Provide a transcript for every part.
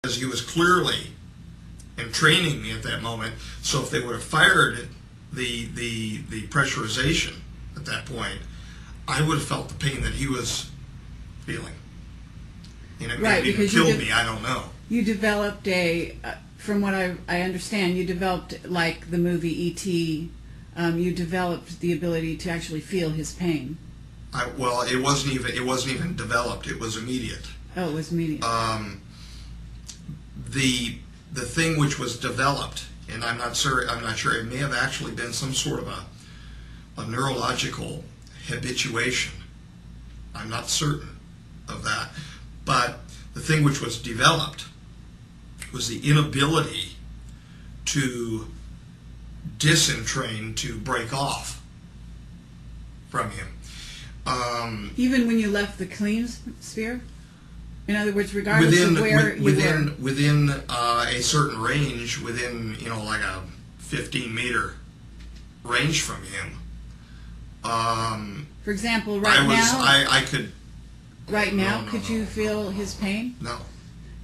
Because he was clearly in training me at that moment. So if they would have fired the pressurization at that point, I would have felt the pain that he was feeling. You know, right, maybe even killed me. I don't know. You developed from what I understand, you developed, like the movie E.T., you developed the ability to actually feel his pain. Well, it wasn't even developed. It was immediate. Oh, it was immediate. The thing which was developed, and I'm not sure. It may have actually been some sort of a neurological habituation. I'm not certain of that. But the thing which was developed was the inability to disentrain, to break off from him. Even when you left the clean sphere? In other words, regardless of where you were? Within a certain range, within, like a 15-meter range from him. For example, now... could... Right now, could you feel his pain? No.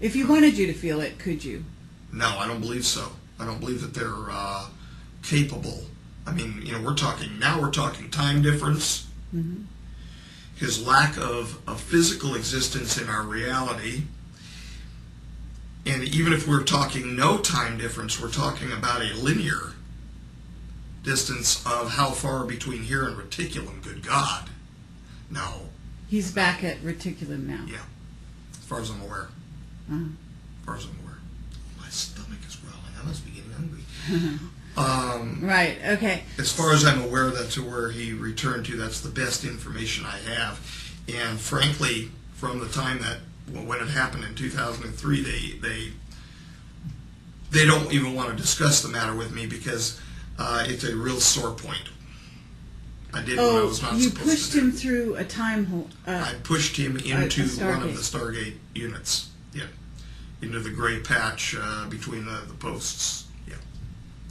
If you wanted you to feel it, could you? No, I don't believe so. I don't believe that they're capable. I mean, we're talking time difference. Mm-hmm. His lack of physical existence in our reality. And even if we're talking no time difference, we're talking about a linear distance of how far between here and reticulum, good God. No. He's back at reticulum now. Yeah, as far as I'm aware. Uh-huh. As far as I'm aware. My stomach is growling. I must be getting hungry. Right, okay. As far as I'm aware, that's to where he returned to. That's the best information I have. And frankly, from the time that, when it happened in 2003, they don't even want to discuss the matter with me because it's a real sore point. I did what I was not supposed to do. You pushed him through a time hole. I pushed him into one of the Stargate units. Yeah, into the gray patch between the posts. Yeah.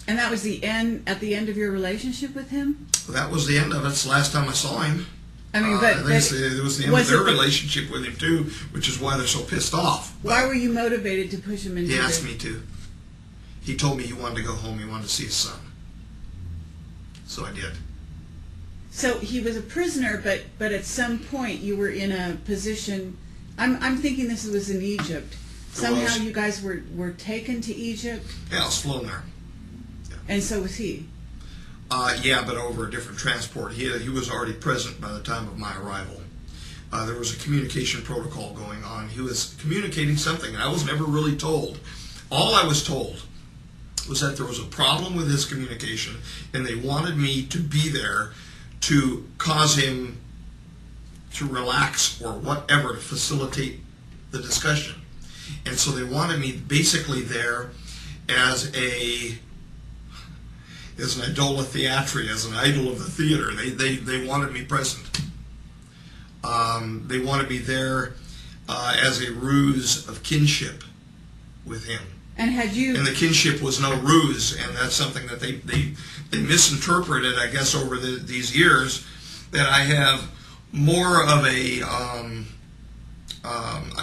And that was the end. At the end of your relationship with him. That was the end of it. It's the last time I saw him. I mean, it was the end of their relationship with him too, which is why they're so pissed off. Why were you motivated to push him into? He asked me to. He told me he wanted to go home. He wanted to see his son. So I did. So he was a prisoner, but at some point you were in a position. I'm thinking this was in Egypt. Somehow you guys were taken to Egypt. Yeah, I was flown there. Yeah. And so was he. Yeah, but over a different transport. He was already present by the time of my arrival. There was a communication protocol going on. He was communicating something, and I was never really told. All I was told was that there was a problem with his communication, and they wanted me to be there to cause him to relax or whatever to facilitate the discussion. And so they wanted me basically there as an idola theatri, as an idol of the theater. They wanted me present. They wanted me there as a ruse of kinship with him. And the kinship was no ruse, and that's something that they misinterpreted, I guess, over these years, that I have more of a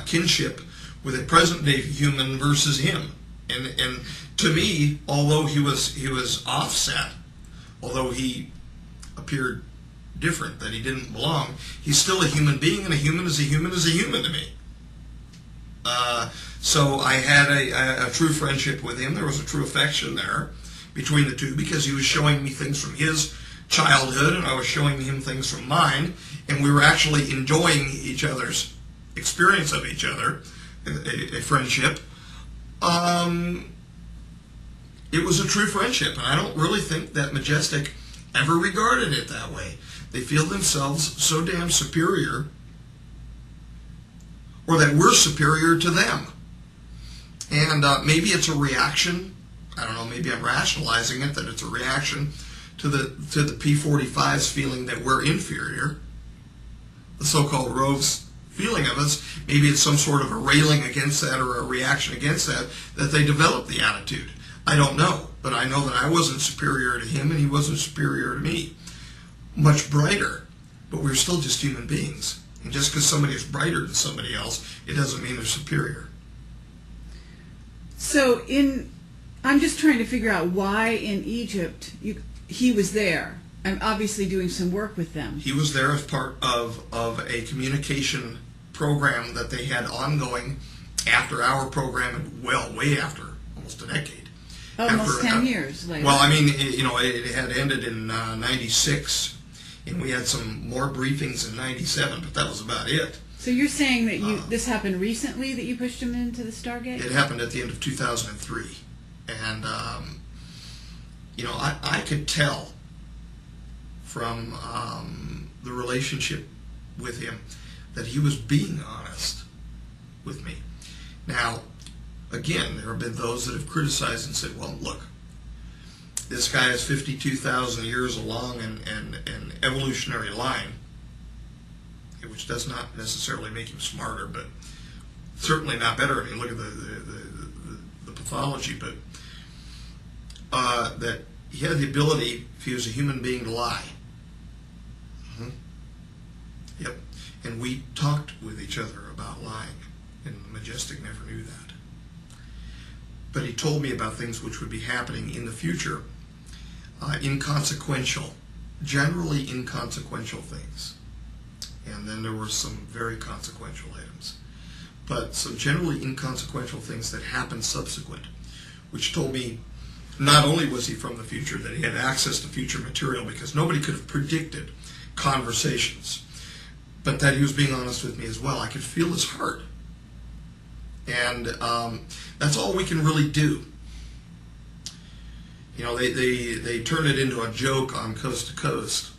kinship with a present-day human versus him. And to me, although he was offset, although he appeared different, that he didn't belong, he's still a human being, and a human is a human is a human to me. So I had a true friendship with him. There was a true affection there between the two because he was showing me things from his childhood and I was showing him things from mine, and we were actually enjoying each other's experience of each other, a friendship. It was a true friendship, and I don't really think that Majestic ever regarded it that way. They feel themselves so damn superior, or that we're superior to them. And maybe it's a reaction. I don't know, maybe I'm rationalizing it, that it's a reaction to the P-45's feeling that we're inferior. The so-called rogues' feeling of us. Maybe it's some sort of a railing against that or a reaction against that they developed the attitude. I don't know. But I know that I wasn't superior to him and he wasn't superior to me. Much brighter. But we're still just human beings. And just because somebody is brighter than somebody else, it doesn't mean they're superior. So I'm just trying to figure out why in Egypt he was there. I'm obviously doing some work with them. He was there as part of a communication program that they had ongoing after our program, and way after, almost a decade. Almost 10 years later. Well, I mean, it had ended in 96, and we had some more briefings in 97, but that was about it. So you're saying that this happened recently, that you pushed him into the Stargate? It happened at the end of 2003. And, I could tell from the relationship with him that he was being honest with me. Now, again, there have been those that have criticized and said, well, look, this guy is 52,000 years along an evolutionary line, which does not necessarily make him smarter, but certainly not better. I mean, look at the pathology, but that he had the ability, if he was a human being, to lie. Mm-hmm. Yep. And we talked with each other about lying, and Majestic never knew that. But he told me about things which would be happening in the future, generally inconsequential things. And then there were some very consequential items. But some generally inconsequential things that happened subsequent, which told me not only was he from the future, that he had access to future material, because nobody could have predicted conversations, but that he was being honest with me as well. I could feel his heart. And that's all we can really do. They turn it into a joke on Coast to Coast.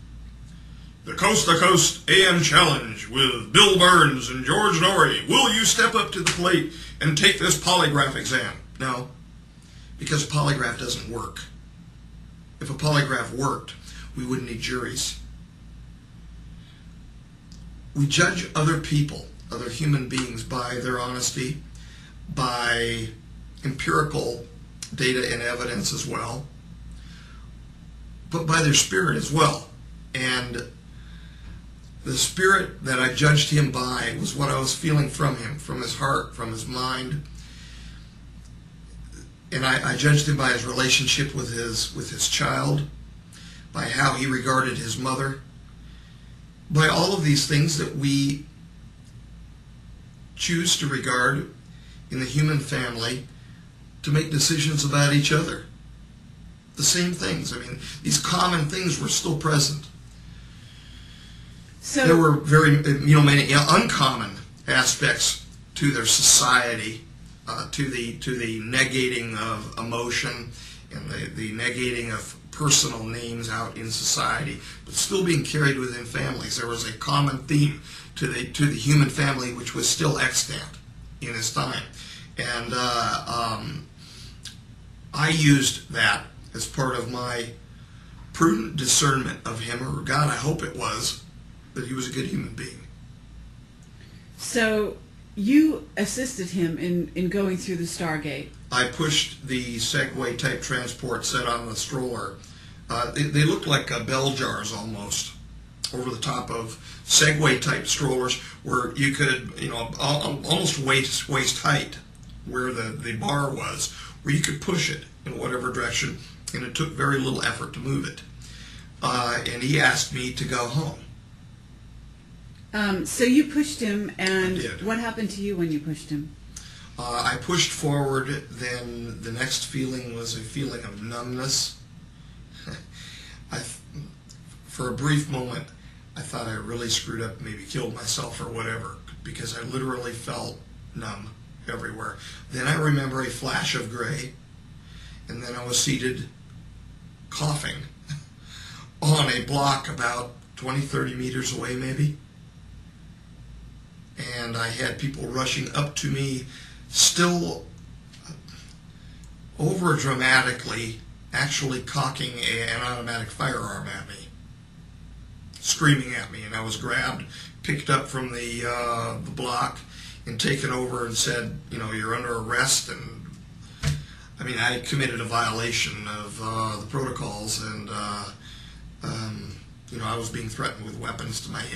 The Coast to Coast AM Challenge with Bill Burns and George Norrie. Will you step up to the plate and take this polygraph exam? No, because a polygraph doesn't work. If a polygraph worked, we wouldn't need juries. We judge other people, other human beings, by their honesty, by empirical data and evidence as well, but by their spirit as well. And the spirit that I judged him by was what I was feeling from him, from his heart, from his mind. And I judged him by his relationship with his child, by how he regarded his mother, by all of these things that we choose to regard in the human family to make decisions about each other. The same things. I mean, these common things were still present. So there were many uncommon aspects to their society, to the negating of emotion and the negating of personal names out in society, but still being carried within families. There was a common theme to the human family which was still extant in his time, and I used that as part of my prudent discernment of him, or God, I hope it was, that he was a good human being. So you assisted him in going through the Stargate. I pushed the Segway type transport set on the stroller. They looked like bell jars almost, over the top of Segway type strollers, where you could, almost waist height, where the bar was, where you could push it in whatever direction, and it took very little effort to move it. And he asked me to go home. So you pushed him, and I did. What happened to you when you pushed him? I pushed forward, then the next feeling was a feeling of numbness. For a brief moment, I thought I really screwed up, maybe killed myself or whatever, because I literally felt numb everywhere. Then I remember a flash of gray, and then I was seated, coughing, on a block about 20, 30 meters away maybe. And I had people rushing up to me, still over dramatically, actually cocking an automatic firearm at me, screaming at me, and I was grabbed, picked up from the block, and taken over and said, you're under arrest. And I mean, I committed a violation of the protocols, and I was being threatened with weapons to my head.